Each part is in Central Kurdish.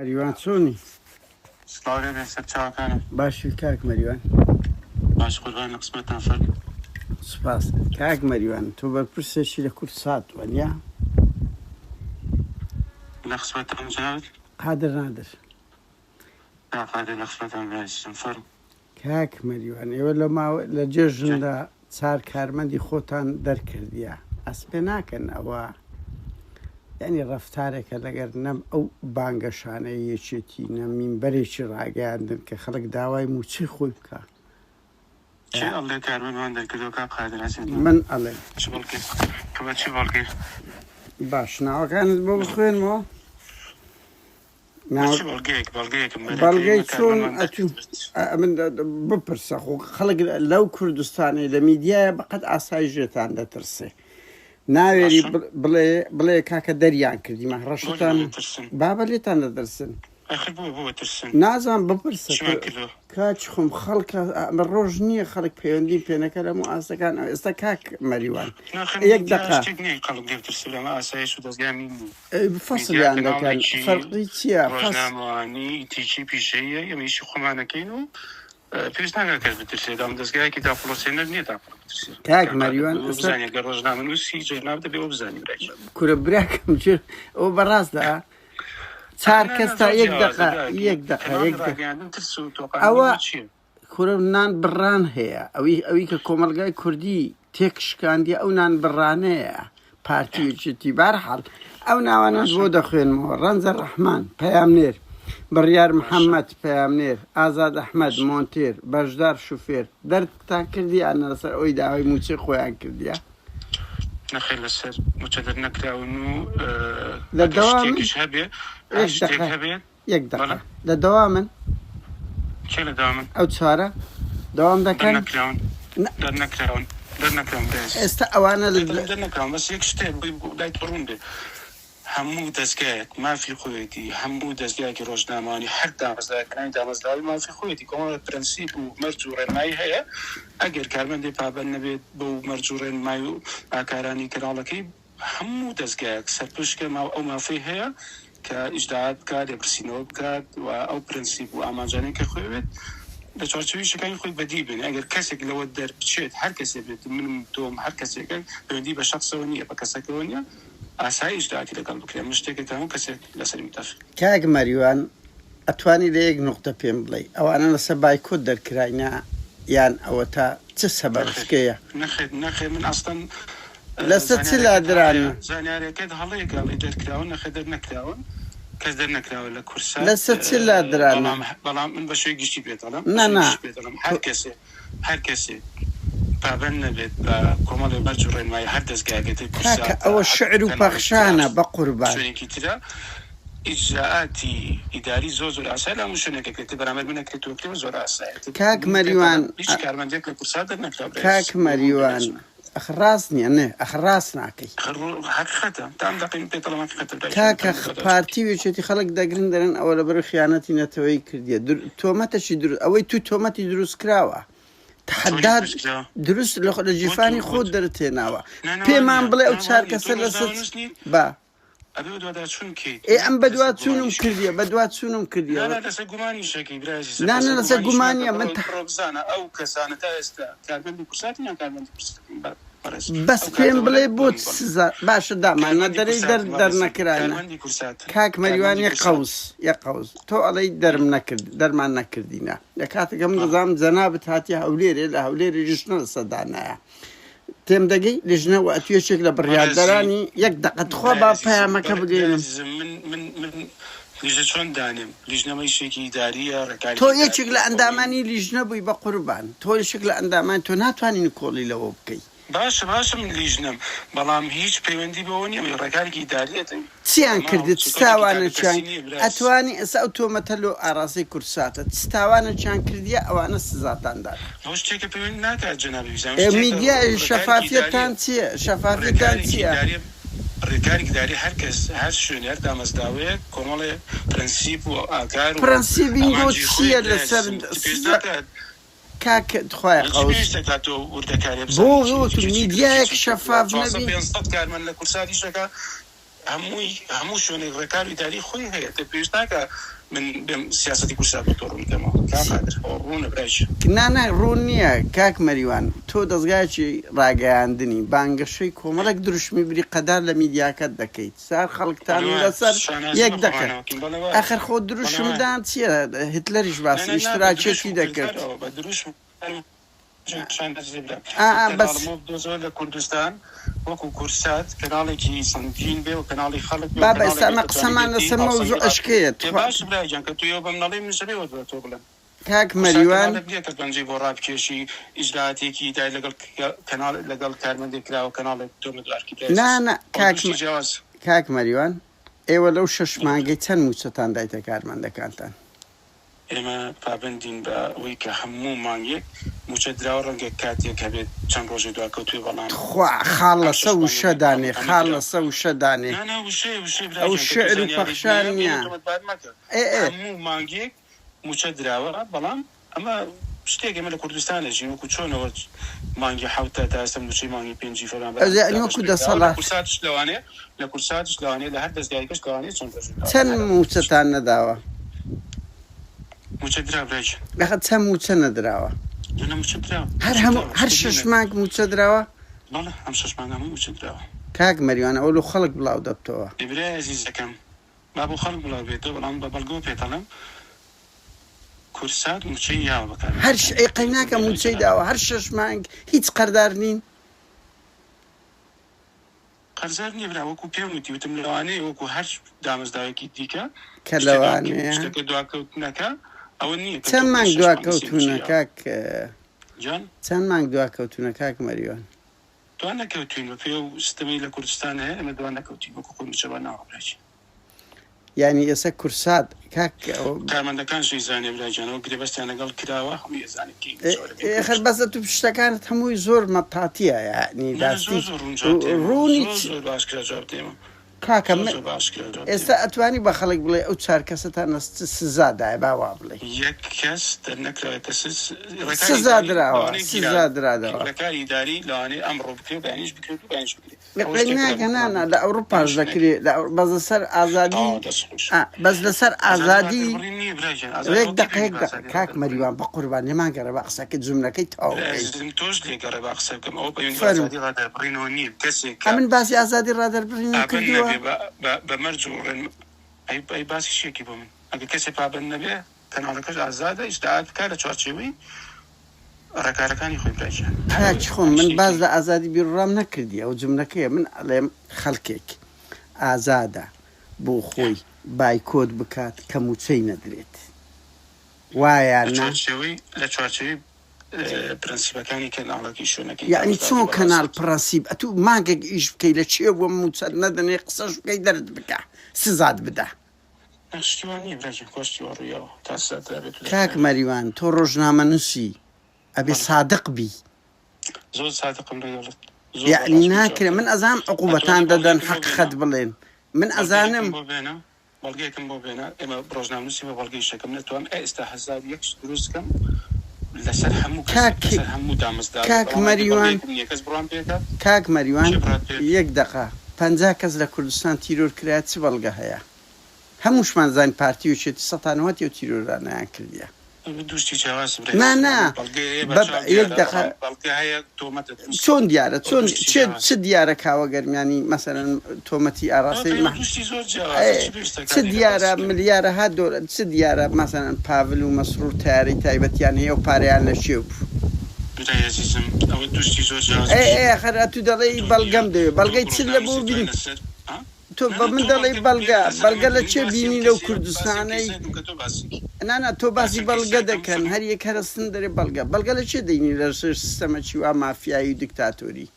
مەریوان چۆنی؟ سڵاوێ بێسەر چاوەکانم باشی کاک مەریوان. باش قوربان لە قسمەتان فەرم. سوپاس کاک مەریوان، تۆ بەرپرسێکی لە کورد ساتووە یا؟ لە قسمەتان جنابەت؟ قادر نادر. قادر لە قسمەتان بێسم فەرم. کاک مەریوان، ئێوە لە جێژندا چار کارمەندی خۆتان دەرکردیە، ئەس پێ ناکەن ئەوە یعنی ڕەفتارێکە لەگەر نەم ئەو بانگەشانەیە یەکێتی نەمینبەرێکی ڕاگەاندن کە خەڵک داوای موچی خۆی بکە. چی ئەڵێ کارمەندمان دەرکردەوە کاک قادر ئەسێت؟ من ئەڵێ چی بەڵگێ؟ کە بە چی بەڵگێ؟ باش ناوەکانت بۆ بخوێنمەوە؟ چی بەڵگەیەکم بەڵگەی چۆن من بپرسە خۆ خەڵک لەو کوردستانی لە میدیایە بەقەت ئاسایژێتان دەترسێ. ناوێری بڵێ کاکە دەریان کردیمە ڕەشتان بابە لێتان دەدرسن. نازان بپرسە کاچ خۆم خەڵکە ئەمە ڕۆژ نییە خەڵک پەیوەندی پێنەکە لەمو ئاسەکان ئێستا کاک مەریوان یەک دقا فەسلیان دەکەن فەرقی چییە؟ ڕۆژنامەوانی تیچی پیشەیە ئەمیشی خۆمانەکەین و پێویست ناکات کەس بترسێت دام دەستگایەکی تاپڵۆسێنەر نییە تاپڵۆسێ کاک مەریوان بزانێت گە ڕۆژنامەنووسی جێناب دەبێ ئەو بزانی کورە براکەم چێت ئەو بەڕاستدا چار کەس تا یەک دقا ئەوە کورە نان بڕان هەیە ئەوی کە کۆمەلگای کوردی تێکشکاندی ئەو نان بڕانەیە پارتیوچێتی بارحاڵ ئەو ناوانش بۆ دەخوێنمەوە ڕەنجە ڕەحمان پەیامنێر بڕیار محەممەد پەیامنێر ئازاد ئەحمەد مۆنتێر بەشدار شوفێر دەردتان کردی ئەنە لەسەر ئەوی داوای موچی خۆیان کردیە نەخێ لەسەر موچە دەرنەکراون و لە دەوامش هەبێ یەک دقا لە دەوا من چێ لە داوا من ئەو چارە دەوام دەکەن دەرنەکراون ئێستا ئەوانە دەرنەکراون بەس یەک شتێ لای ڕوون بێ هەموو دەستگایەک مافی خۆیەتی هەموو دەستگایەکی ڕۆژنامەوانی هەر دامەزراکانی دامەزراوی مافی خۆیەتی کۆمەڵە پرەنسیپ و مەرج و ڕێنمایی هەیە ئەگەر کارمەندێ پابەند نەبێت بۆ مەرج و ڕێنمایی و ئاکارانی کەناڵەکەی هەموو دەستگایەک سەرپشکە ئەو مافی هەیە کە ئیجداعات بکات لێپرسینەوە بکات و ئەو پرەنسیپ و ئامانجانەی کە خۆی بێت لە چارچەوەی شەکانی خۆی بەدی بێن ئەگەر کەسێک لەوە دەربچێت هەر کەسێک بێت منم تۆم هەر کەسێکە پەیوەندی بە شەخسەوە نییە بە کەسەکەەوە نییە ئاسایی ئیجداعاتی لەگەڵ بکرێن من شتێکێک هەموو کەسێک لەسەری متفق کاک مەریوان ئەتوانی لە یەک نقطە پێم بڵێ ئەوانە لەسەر بایکۆت دەرکراینە یان ئەوە تا چ سەبارشکەیە نەخێ من ئەستەن لەسەر چ لادرانە زانیارەکەت هەڵەیەکڵی دەرکراون نەخێ دەرنەکراون کەس دەرنەکراوە لە کورسە لەسەر چ لادرانە بەڵام من بە شوێ گشتی پێێتەڵم هەر کەسێ پابەند نەبێت بە کۆمەڵی بەرج و ڕێنمایی هەر دەستگاگێتی کاکە ئەوە شعر و پەخشانە بە قوربان شوێنێکی ترە ئیجراعاتی ئیداری زۆر ئاسای لە هەموو شوێنێکێتی بەرامبەر بنەکرێتەوە زۆر ئاسایە کاک مەریوان هیچ کارمەندێک لە کورسا دەرنەکراوە کاک مەریوان ئەخ ڕاست نییە نێ ئەخ ڕاست ناکەی حقیقەتە تام دەقین پێتەڵەمان کاکە پارتیوێکێتی خەڵک دەگرن دەرن ئەوە لەبەر خیانەتی نەتەوەی کردیە تۆمەتەشی دروست ئەوەی تۆمەتی دروست کراوە تحداد دروست لە جیفانی خۆت دەرتێناوە پێمان بڵێ ئەو چار کەسە لەسەر با ئەم بەدوات چوونم کردیە بەدوات چوونم کردیە نانە لەسەر گومانیە من بزانە ئەو کەسانە تا ئێستا کارمەندی کورساتی یان کارمەندی بەس پێم بڵێ بۆ باشە دامانە دەرەی دەرنەکرانە کاک مەریوان یە قەوس تۆ ئەڵەی دەرمان نەکردینە لە کاتێکە من دەزانم جەنابەت هاتی هەولێرێ لە هەولێری لیژنە لە سەدانایە تێم دەگەی لیژنەوە ئەتوێشێک لە بڕیاردەرانی یەک دەقەتخوا با پەیامەکە بگەێنم لیژە چۆن دانێم لیژنەمە شێکی ئیداریە ڕێکاری تۆ یەکێک لە ئەندامانی لیژنە بووی بە قوربان تۆ یەکێک لە ئەندامان تۆ ناتوانین کۆڵی لەوە بکەیت باشە من لیژنم بەڵام هیچ پەیوەندی بەوە نیە ڕێکارێکی ئیداریەتە چیان کردێت چ تاوانەچیان ئەتوانی ئێستا ئەو تۆمەتە لۆ ئاراسی کورساتە چ تاوانەچیان کردیە ئەوانە سزاتاندار ئەو شتێکە پەیوەندی ناکات جەنابی میدیای شەفافیەتان چییە شەفافیەتان چییە ڕێکارێکی داری هەر کەس هەر شوێنەر دامەزراوەیە کۆمەڵێ پرەنسیپ و ئاکار و پرەنسیبینگۆ چییە لەسەر کاک تخوای بۆ میدیایەک شەفاف نەبی کارمەند لە کورساتیشەکە هەموو شوێنێک ڕێکار و ئیداری خۆی هەیە پێویست ناکە من سیاسەتی کورسات بۆ ڕوونکەمەوە کاقادر ڕوونە برایش نانە ڕوون نییە کاک مەریوان تۆ دەستگایکی ڕاگەیاندنی بانگەشەی کۆمەڵک دروشمی بری قەدار لە میدیاکەت دەکەیت سار خەڵکتانی لەسەر یەک دەکەن ئەخر خۆ دروشمدان چییە هتلەریش باسی ئیشتراکێتی دەکرد بەس لە کوردستان وەکو کورسات کەناڵێکی سنگین بێ و کەناڵی خەڵک بابا ئێستا قسەمان لەسەر مەوزوع ئەشکێت باش براجان کە توی بەم نەڵی منشەبێەوە تۆ بڵێن کاک مەریوان دێتە پەنجەی بۆ ڕابکێشی ئیجراتێکی دای لەگەڵ کەناڵ لەگەڵ کارمەندێک کراوە کەناڵێک تۆ مدوارکی نانە کاک مەریوان ئێوە لەو 6 مانگەی چەند موچەتان دایتە کارمەندەکانتان ئێمە پابندین بە ئەوەی کە هەموو مانگێک موچە دراوە ڕەنگە کاتێک هەبێت چەند ڕۆژێ دواکەوتوی بەڵام خاڵ لەسە وشەدانێ خاڵ لەسە وشەدانێ ئەو شعر و پەخشان نییە هەموو مانگێک موچە دراوە بەڵام ئەمە شتێک ئێمە لە کوردستانێکی وەکو چۆنەوە مانگی حوتە تا ئێستا موچەی مانگی پێنجی فەران وەکو دەسەڵات کورساتش لەوانەیە لە کورساتش لەوانەیە لە هەر دەستگایەکەش لەوانەیە چەند موچەتان نەداوە موچە درا برایش لەخەت چەند موچە نەدراوە هەر 6 مانگ موچە دراوە بەڵێ ئەم 6 مانگ هەموو موچە دراوە کاک مەریوان ئەو لە خەڵک بڵاو دەبتەوە برای عەزیزەکەم با بۆ خەڵک بڵاو بێتەوە بەڵام بە بەڵگەوە پێتەڵم کورسات موچەی یاوە بەکار هەر قەیناکە موچەی داوە هەر 6 مانگ هیچ قەردار نین قەرزار نییە برا وەکو پێم وتی وتم لەوانەیە وەکو هەر دامەزداوێکی دیکە کە لەوانەیە شتەکە دواکەوتنەکە ئەوە نییە چەند مانگ دواکەوتونە کاک جان چەند مانگ دواکەوتونە کاک مەریوان دوان نەکەوتوین بە پێ و سیستەمی لە کوردستان هەیە ئەمە دوان نەکەوتین وەکو خۆی موچە ناوە براچی یعنی ئێستا کورسات کاک کارمەندەکان شوی زانێ براجانەوە گرێبەستیان لەگەڵ کراوە هەمووی زانێکی خەر بەسە تو پشتەکانت هەمووی زۆر مەتاتیە یعنی داستی ڕوونی زۆر باشکرا جواب دێمە کاکە ئێستا ئەتوانی بە خەڵک بڵێ ئەو 4 کەسەتان سزادایە باوا بڵێ یەک کەس دەرنەکراوێتە سزا دراوە سزا درادەوە ڕێکاری داری لەوانەیە ئەمڕۆ بکرێ و بەیانیش بکرێت و بەیانیش بکرێت ناگەنانە لە ئەوروپاش دەکرێت بەس لەسەر ئازادی بەس لەسەر ئازادی ڕێک دقەیەک کاک مەریوان بە قوربان لێمان گەڕێ بە قسەکە جوملەکەی تۆش لێگەڕێ بە قسە بکەم ئەوە بەیانی ڕادەربڕینەوە نییە کەسێک من باسی ئازادی ڕادەربڕینی کردووە بەمەرج و ئەی باسی شێکی بۆ من ئەگە کەسێک پابند نەبێ کەناڵەکەش ئازادە ئیشتاعات بکات لە چوارچێوەی ڕێکارەکانی خۆی براجان کاک خۆم من باز لە ئازادی بیرڕام نەکردی ئەو جملەکەیە من ئەڵێم خەڵکێک ئازادە بۆ خۆی بایکۆت بکات کە موچەی نەدرێت وایە لە چوارچێوەی پرەنسیبەکانی کەناڵەکەی شوێنەکەی یعنی چۆن کەناڵ پرەنسیب ئەتو مانگێک ئیش بکەی لە چێ بۆ موچەت نەدەنێ قسەش بکەی دەرت بکە سزات بدە کاک مەریوان تۆ ڕۆژنامە نووسی ئەبێ صادق بی زۆر صادقم لەگەڵت یعنی ناکرێ من ئەزانم عقوبەتان دەدەن حەقیقەت بڵێن من ئەزانم بەڵگەیەکم بۆ بێنە ئێمە ڕۆژنامەنووسی بە بەڵگەی شەکەم نەتوان ئێستا 1001 دروستکەم لەسەر هەموو دامەزدا کاک مەریوان کاک مەریوان یەک دقە 50 کەس لە کوردستان تیرۆر کرایە چ بەڵگە هەیە هەمووشمان زانین پارتی و شێتی سەتانەوەتی و تیرۆرانیان کردیە چۆن دیارە چۆن چ دیارە کاوە گەرمیانی مەسەرەن تۆمەتی ئاڕاستی چ دیارە ملیارەها دۆلار چ دیارە مەسەرەن پاڤل و مەسرور تیاری تایبەتیان هەیە و پارەیان لە شێو بوو خەرا تو دەڵێی بەڵگەم دەوێت بەڵگەی چ لە بۆ بین تۆ بە من دەڵێ بەڵگە لە چێ بینی لەو کوردستانەی نانا تۆ باسی بەڵگە دەکەن هەر یەک هەرستن دەرێ بەڵگە لە چێ دەینی لە سەر سیستەمەکی وا مافیایی و دیکتاتۆری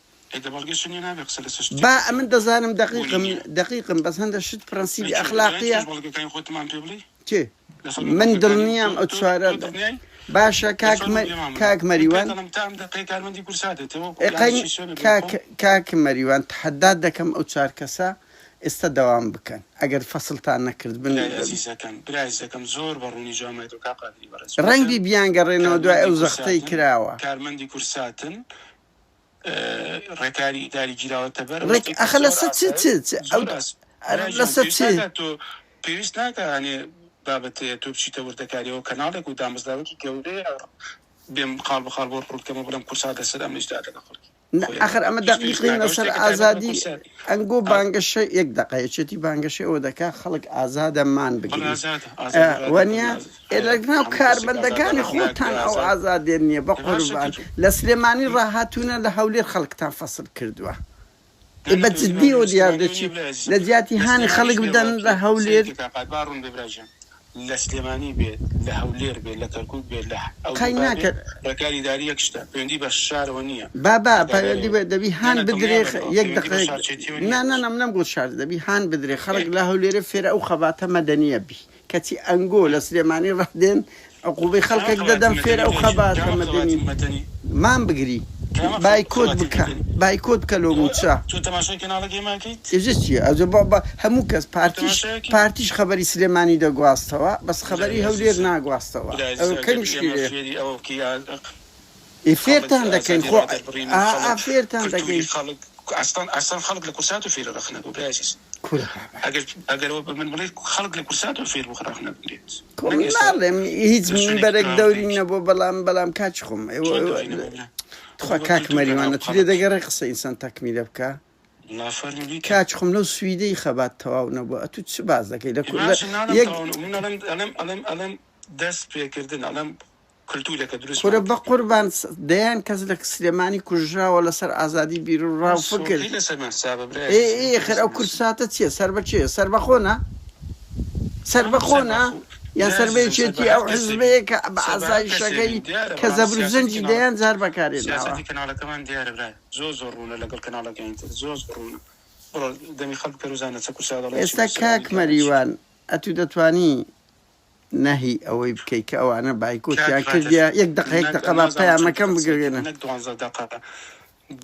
با من دەزانم دقیقم بەس هەندە شت پرەنسیبی ئەخلاقیە چێ من دڵنیام ئەو چوارە باشە کاک مەریوان کاک مەریوان تحەدات دەکەم ئەو 4 کەسە ئێستا دەوام بکەن ئەگەر فەسڵتان نەکرد بن زۆر بەڕوونی جوامێت و کاقادری بەڕێز ڕەنگی بیانگەڕێنەوە دوای ئەو زەختەی کراوە کارمەندی کورساتن ڕێکاری ئیداری گیراوەتە بەر ئەخە لەسەر لەسەر چێ تۆ پێویست ناکە هەنێ بابەتەیە تۆ بچیتە وردەکاریەوە کەناڵێک و دامەزراوەکی گەورەیە بێم خاڵ بەخاڵ بۆ ڕوتکەمە بڵم کورسا دەسەر ئەمەشدا لەگە خەڵکی آخر ئەمە دقیقی لەسەر ئازادی ئەنگۆ بانگەشە یەک دقەیەچێتی بانگەشە ئەوە دەکا خەڵک ئازادەمان بگرێت وەنیە لەناو کاربەندەکانی خۆتان ئەو ئازادێ نییە بە قوربان لە سلێمانی ڕاهاتوونە لە هەولێر خەڵکتان فەسڵ کردووە بە جددیەوە دیار دەچی لە جیاتی هانی خەڵک بدەن لە هەولێر لە سلێمانی بێت لە هەولێر بێت لە کەرکووک بێت لە قەی ناکە ڕێکاری داری یەک شتە پەیوەندی بە شارەوە نییە بابا پەیوەندی بە دەبی هان بدرێ یەک دقەیەک نەم گوت شار دەبی هان بدرێ خەڵک لە هەولێرە فێرە ئەو خەباتە مەدەنیە بی کەچی ئەنگۆ لە سلێمانی ڕەدێن عقوبەی خەڵکێک دەدەم فێرە ئەو خەباتە مەدەنی مان بگری بایکۆت بکە بایکۆت بکە لۆ موچە هەموو کەس پارتیش خەبەری سلێمانی دەگواستەوە بەس خەبەری هەولێر ناگواستەوە فێرتان دەکەین خۆ فێرتان دەکەین ئەسان خەڵک لە کورسات و فێرە ڕخنەبوو برازیز ئەگەرەوە من بڵێ خەڵک لە کورسات و فێر بخ ڕخنە بگرێت ناڵێم هیچ منبەرێک دەوری نەبوو بەڵام کاچ خۆم خوا کاک مەریوانە تو لێ دەگەڕێ قسە ئینسان تەکمیلە بکە کاچ خۆم لەو سویدەی خەبات تەواو نەبووە تو چ باز دەکەی لە ئەڵێم دەست پێکردن ئەڵێم کلتورێکە دروست خۆرە بە قوربان دەیان کەس لە سلێمانی کوژراوە لەسەر ئازادی بیر و ڕاو فکر خێر ئەو کورساتە چییە سەر بە چێ سەر بە خۆنا سەر بە خۆنا یان سەربەیەکێتی ئەو حزبەیە کە بە ئازایشەکەی کە زەبروزەنجی دەیان جار بەکارێنەوە کەناڵەکەمان دیارە برای زۆر ڕوونە لەگەڵ کەناڵەکەین زۆر ڕوونە بڕۆ دەمی خەڵک پێروزانە چە کورسا دەڵێ ئێستا کاک مەریوان ئەتو دەتوانی نەهی ئەوەی بکەیت کە ئەوانە بایکۆتیان کردیا یەک دقە با پەیامەکەم بگەێنە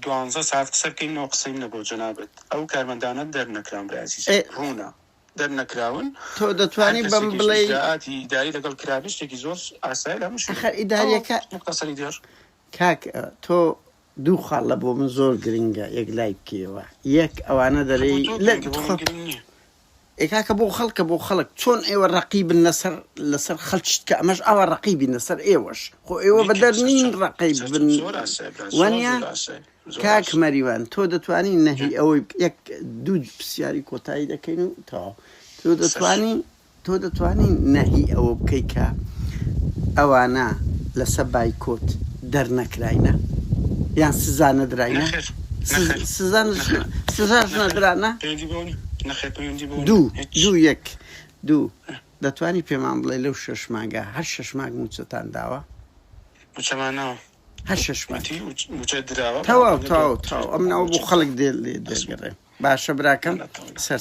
12 ساعت قسە بکەینەوە قسەیم نەبوو جەنابەت ئەو کارمەندانە دەرنەکراون برازیز ڕوونە دەرنەکراون تۆ دەتوانی بەم بڵێ ئیداری لەگەڵ کرابی شتێکی زۆر ئاسایی لەمە ئەخەر ئیداریەکە مختصری دێر کاک تۆ دوو خاڵ لە بۆ من زۆر گرنگە یەک لای بکەوە یەک ئەوانە دەرەی ئێکاکە بۆ خەڵک چۆن ئێوە ڕقیبن لەسەر خەڵکیت کە ئەمەش ئەوە ڕقیبی لەسەر ئێوەش خۆ ئێوە بەدەر نین ڕقیب بن وانە کاک مەریوان تۆ دەتوانی نەهی ئەوەی یەک دوو پرسیاری کۆتایی دەکەین و تەواو تۆ دەتوانی نەهی ئەوە بکەی کە ئەوانە لەسەر بایکۆت دەرنەکراینە یان سزانە دراینە سزانە نەدرانە دوو دەتوانی پێمان بڵێ لەو 6 مانگە هەر 6 مانگ موچەتان داوە هەر 6 مانگ تەواو ئەمنەوە بۆ خەڵک دێ لێ دەگەڕێ باشە براکەم سەر